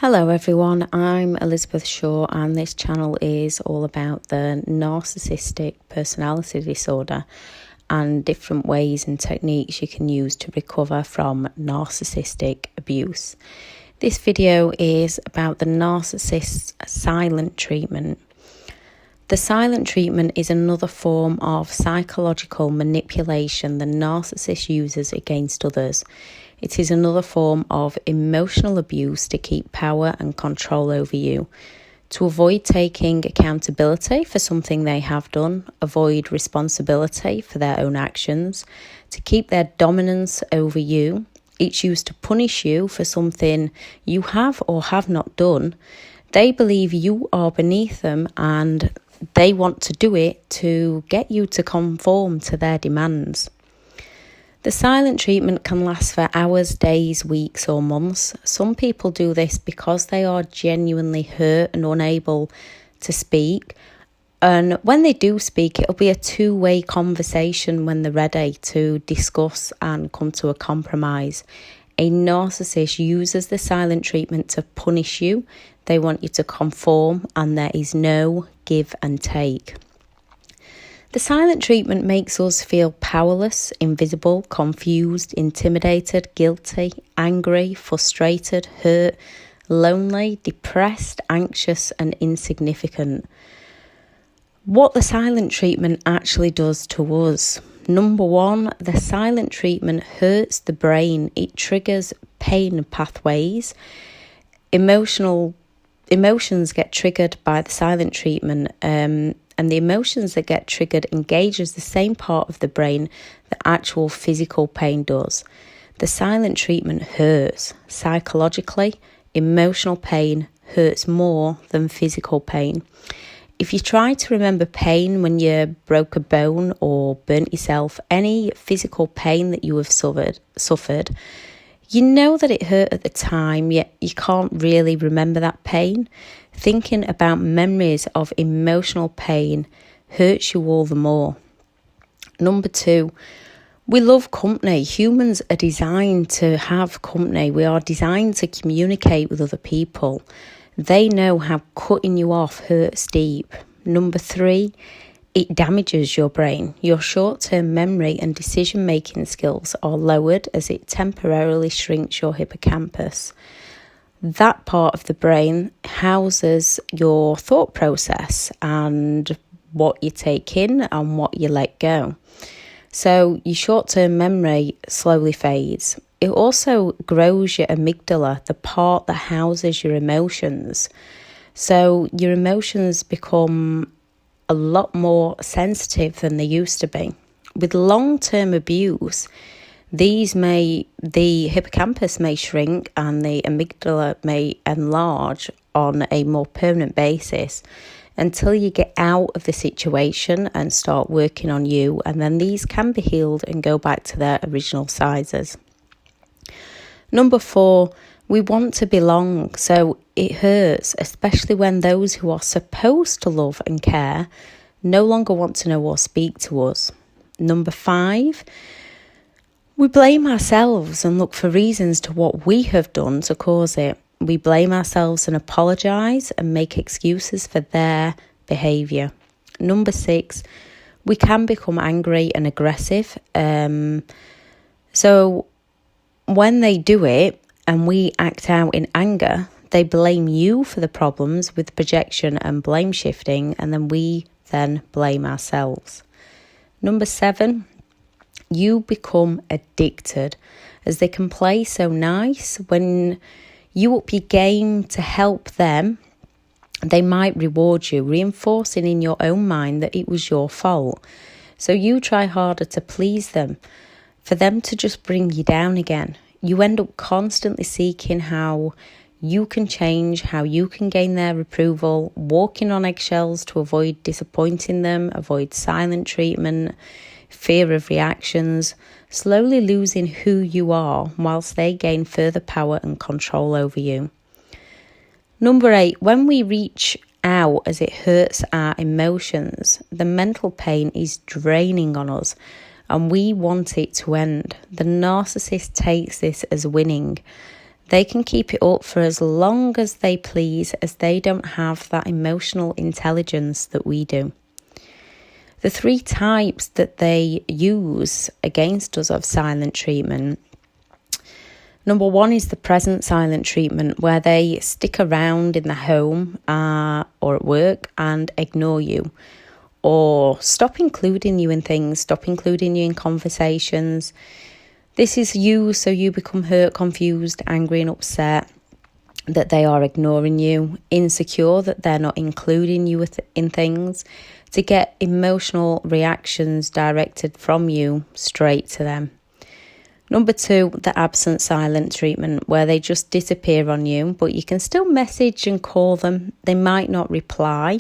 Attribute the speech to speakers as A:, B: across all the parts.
A: Hello everyone, I'm Elizabeth Shaw and this channel is all about the narcissistic personality disorder and different ways and techniques you can use to recover from narcissistic abuse. This video is about the narcissist's silent treatment. The silent treatment is another form of psychological manipulation the narcissist uses against others. It is another form of emotional abuse to keep power and control over you, to avoid taking accountability for something they have done, avoid responsibility for their own actions, to keep their dominance over you. It's used to punish you for something you have or have not done. They believe you are beneath them and they want to do it to get you to conform to their demands. The silent treatment can last for hours, days, weeks or months. Some people do this because they are genuinely hurt and unable to speak. And when they do speak, it'll be a two-way conversation when they're ready to discuss and come to a compromise. A narcissist uses the silent treatment to punish you. They want you to conform and there is no give and take. The silent treatment makes us feel powerless, invisible, confused, intimidated, guilty, angry, frustrated, hurt, lonely, depressed, anxious and insignificant. What the silent treatment actually does to us. Number one, the silent treatment hurts the brain. It triggers pain pathways. Emotions get triggered by the silent treatment, and the emotions that get triggered engages the same part of the brain that actual physical pain does. The silent treatment hurts. Psychologically, emotional pain hurts more than physical pain. If you try to remember pain when you broke a bone or burnt yourself, any physical pain that you have suffered, you know that it hurt at the time, yet you can't really remember that pain. Thinking about memories of emotional pain hurts you all the more. Number two, we love company. Humans are designed to have company. We are designed to communicate with other people. They know how cutting you off hurts deep. Number three, it damages your brain. Your short-term memory and decision-making skills are lowered as it temporarily shrinks your hippocampus. That part of the brain houses your thought process and what you take in and what you let go. So your short-term memory slowly fades. It also grows your amygdala, the part that houses your emotions. So your emotions become a lot more sensitive than they used to be. With long-term abuse, the hippocampus may shrink and the amygdala may enlarge on a more permanent basis until you get out of the situation and start working on you, and then these can be healed and go back to their original sizes. Number four, we want to belong, so it hurts, especially when those who are supposed to love and care no longer want to know or speak to us. Number five, we blame ourselves and look for reasons to what we have done to cause it. We blame ourselves and apologise and make excuses for their behaviour. Number six, we can become angry and aggressive. So when they do it and we act out in anger, they blame you for the problems with projection and blame shifting, and then we blame ourselves. Number seven, you become addicted as they can play so nice. When you up your game to help them, they might reward you, reinforcing in your own mind that it was your fault. So you try harder to please them, for them to just bring you down again. You end up constantly seeking how you can change, how you can gain their approval, walking on eggshells to avoid disappointing them, avoid silent treatment, fear of reactions, slowly losing who you are whilst they gain further power and control over you. Number eight, when we reach out as it hurts our emotions, the mental pain is draining on us and we want it to end. The narcissist takes this as winning. They can keep it up for as long as they please, as they don't have that emotional intelligence that we do. The 3 types that they use against us of silent treatment. Number 1 is the present silent treatment, where they stick around in the home or at work and ignore you, or stop including you in things, stop including you in conversations. This is you, so you become hurt, confused, angry and upset that they are ignoring you, insecure that they're not including you in things, to get emotional reactions directed from you straight to them. Number 2, the absent silent treatment, where they just disappear on you, but you can still message and call them. They might not reply.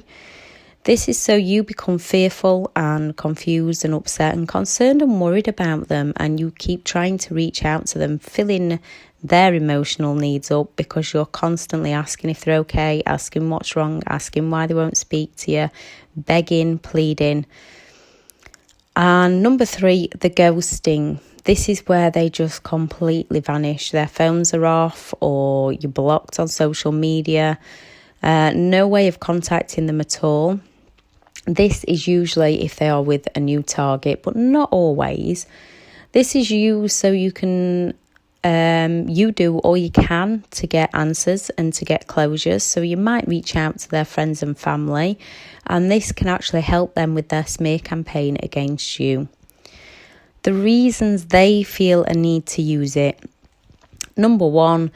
A: This is so you become fearful and confused and upset and concerned and worried about them, and you keep trying to reach out to them, filling their emotional needs up because you're constantly asking if they're okay, asking what's wrong, asking why they won't speak to you, begging, pleading. And number 3, the ghosting. This is where they just completely vanish. Their phones are off, or you're blocked on social media. No way of contacting them at all. This is usually if they are with a new target, but not always. This is you, so you can you do all you can to get answers and to get closures. So you might reach out to their friends and family, and this can actually help them with their smear campaign against you. The reasons they feel a need to use it. Number 1,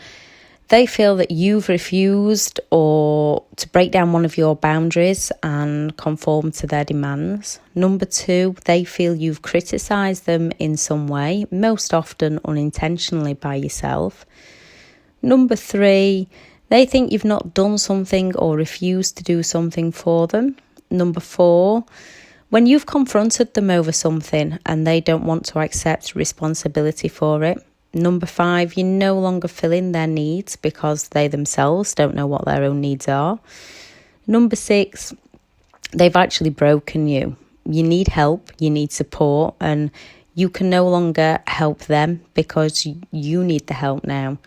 A: they feel that you've refused or to break down one of your boundaries and conform to their demands. Number 2, they feel you've criticised them in some way, most often unintentionally by yourself. Number 3, they think you've not done something or refused to do something for them. Number 4, when you've confronted them over something and they don't want to accept responsibility for it. Number 5, you're no longer filling their needs because they themselves don't know what their own needs are. Number 6, they've actually broken you. You need help, you need support, and you can no longer help them because you need the help now.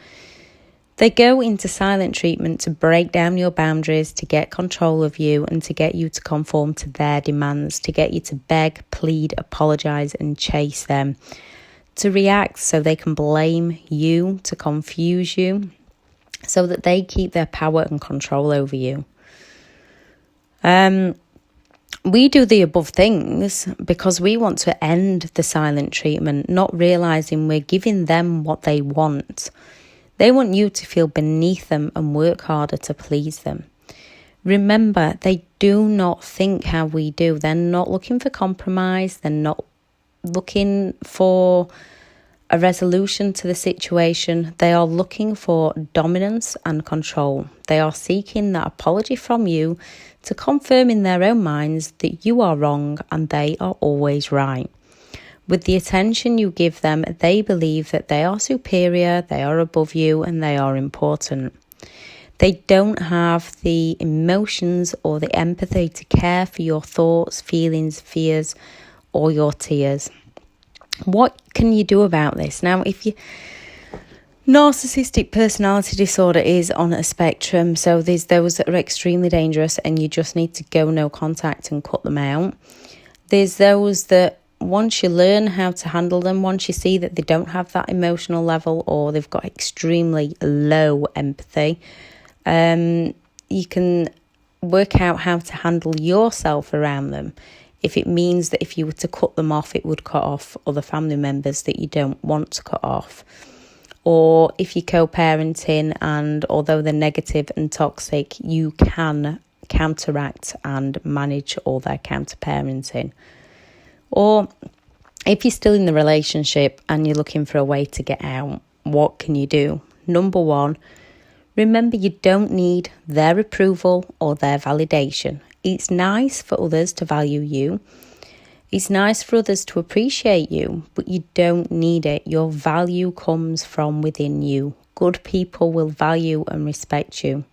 A: They go into silent treatment to break down your boundaries, to get control of you, and to get you to conform to their demands, to get you to beg, plead, apologise and chase them. To react so they can blame you, to confuse you, so that they keep their power and control over you. We do the above things because we want to end the silent treatment, not realising we're giving them what they want. They want you to feel beneath them and work harder to please them. Remember, they do not think how we do. They're not looking for compromise. They're not looking for a resolution to the situation. They are looking for dominance and control. They are seeking that apology from you to confirm in their own minds that you are wrong and they are always right. With the attention you give them, they believe that they are superior, they are above you, and they are important. They don't have the emotions or the empathy to care for your thoughts, feelings, fears, or your tears. What can you do about this? Now, if you narcissistic personality disorder is on a spectrum, so there's those that are extremely dangerous and you just need to go no contact and cut them out. There's those that once you learn how to handle them, once you see that they don't have that emotional level or they've got extremely low empathy, you can work out how to handle yourself around them. If it means that if you were to cut them off, it would cut off other family members that you don't want to cut off. Or if you're co-parenting and although they're negative and toxic, you can counteract and manage all their counter-parenting. Or if you're still in the relationship and you're looking for a way to get out, what can you do? Number 1, remember you don't need their approval or their validation. It's nice for others to value you. It's nice for others to appreciate you, but you don't need it. Your value comes from within you. Good people will value and respect you.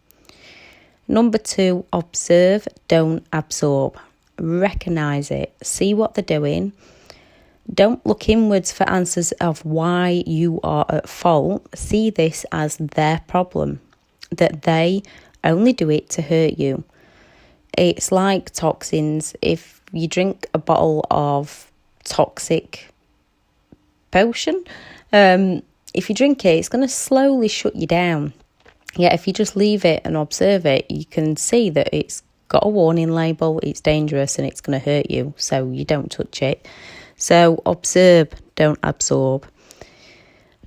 A: Number 2, observe, don't absorb. Recognise it. See what they're doing. Don't look inwards for answers of why you are at fault. See this as their problem, that they only do it to hurt you. It's like toxins. If you drink a bottle of toxic potion, if you drink it, it's going to slowly shut you down. Yet if you just leave it and observe it, you can see that it's got a warning label, it's dangerous and it's going to hurt you, so you don't touch it. So observe, don't absorb.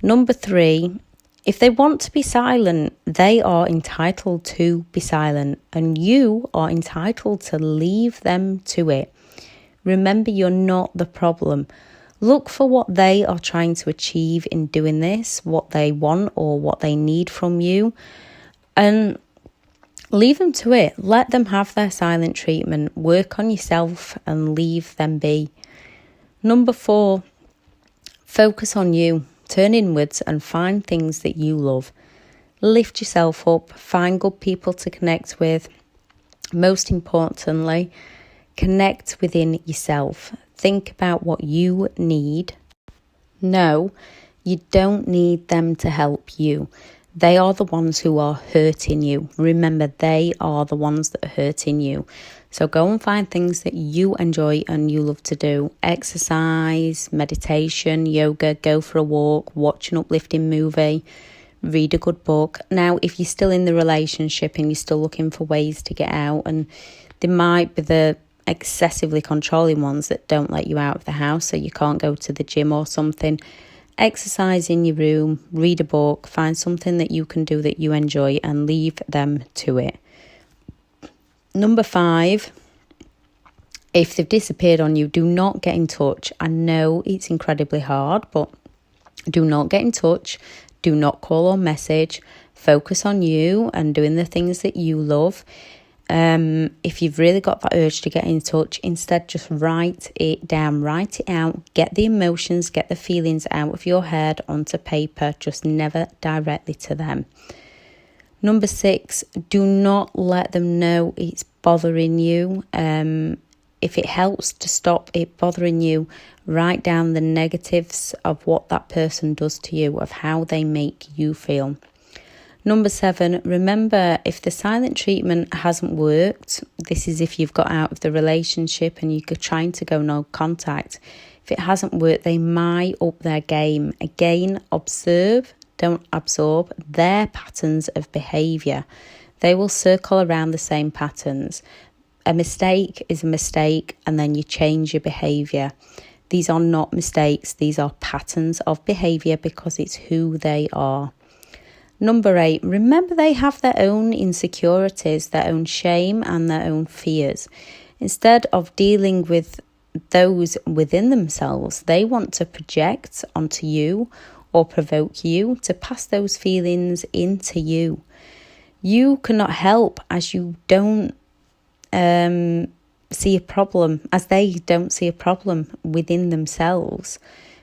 A: Number 3, if they want to be silent, they are entitled to be silent, and you are entitled to leave them to it. Remember, you're not the problem. Look for what they are trying to achieve in doing this, what they want or what they need from you, and leave them to it. Let them have their silent treatment. Work on yourself and leave them be. Number 4, focus on you. Turn inwards and find things that you love. Lift yourself up. Find good people to connect with. Most importantly, connect within yourself. Think about what you need. No, you don't need them to help you. They are the ones who are hurting you. Remember, they are the ones that are hurting you. So go and find things that you enjoy and you love to do. Exercise, meditation, yoga, go for a walk, watch an uplifting movie, read a good book. Now, if you're still in the relationship and you're still looking for ways to get out, and there might be the excessively controlling ones that don't let you out of the house, so you can't go to the gym or something, exercise in your room, read a book, find something that you can do that you enjoy and leave them to it. Number 5, if they've disappeared on you, do not get in touch. I know it's incredibly hard, but do not get in touch. Do not call or message. Focus on you and doing the things that you love. If you've really got that urge to get in touch, instead just write it down, write it out, get the emotions, get the feelings out of your head onto paper, just never directly to them. Number 6, do not let them know it's bothering you. If it helps to stop it bothering you, write down the negatives of what that person does to you, of how they make you feel. Number 7, remember, if the silent treatment hasn't worked, this is if you've got out of the relationship and you're trying to go no contact. If it hasn't worked, they might up their game. Again, observe, don't absorb their patterns of behaviour. They will circle around the same patterns. A mistake is a mistake, and then you change your behaviour. These are not mistakes, these are patterns of behaviour because it's who they are. Number 8, remember they have their own insecurities, their own shame and their own fears. Instead of dealing with those within themselves, they want to project onto you or provoke you to pass those feelings into you. You cannot help as you don't see a problem, as they don't see a problem within themselves.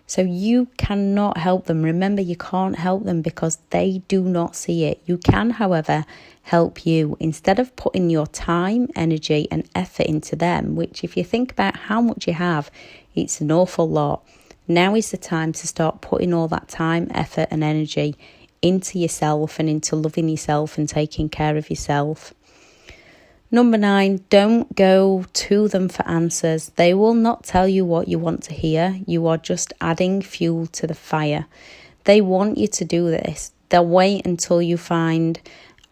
A: So you cannot help them. Remember, you can't help them because they do not see it. You can, however, help you. Instead of putting your time, energy and effort into them, which if you think about how much you have, it's an awful lot. Now is the time to start putting all that time, effort and energy into yourself and into loving yourself and taking care of yourself. Number 9, don't go to them for answers. They will not tell you what you want to hear. You are just adding fuel to the fire. They want you to do this. They'll wait until you find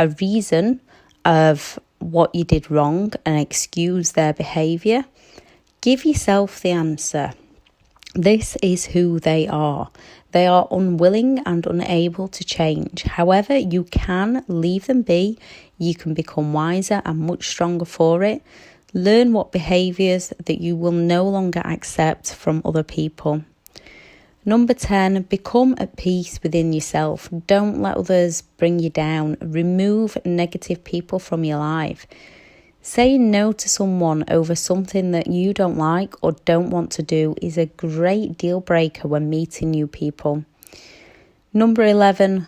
A: a reason of what you did wrong and excuse their behaviour. Give yourself the answer. This is who they are. They are unwilling and unable to change. However, you can leave them be. You can become wiser and much stronger for it. Learn what behaviours that you will no longer accept from other people. Number 10, become at peace within yourself. Don't let others bring you down. Remove negative people from your life. Saying no to someone over something that you don't like or don't want to do is a great deal breaker when meeting new people. Number 11,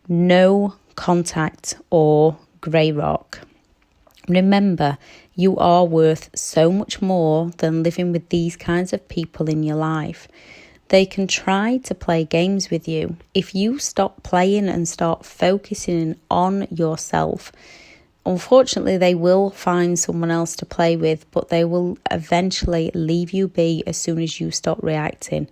A: no contact or grey rock. Remember, you are worth so much more than living with these kinds of people in your life. They can try to play games with you. If you stop playing and start focusing on yourself, unfortunately, they will find someone else to play with, but they will eventually leave you be as soon as you stop reacting.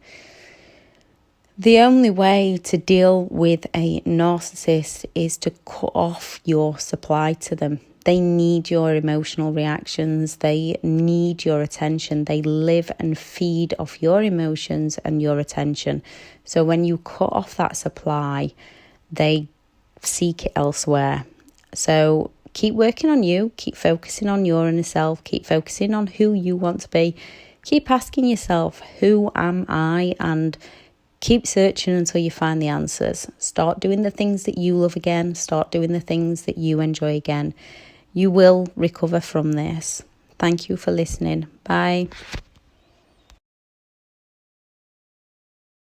A: The only way to deal with a narcissist is to cut off your supply to them. They need your emotional reactions. They need your attention. They live and feed off your emotions and your attention. So when you cut off that supply, they seek it elsewhere. So keep working on you. Keep focusing on your inner self. Keep focusing on who you want to be. Keep asking yourself, who am I? And keep searching until you find the answers. Start doing the things that you love again. Start doing the things that you enjoy again. You will recover from this. Thank you for listening. Bye.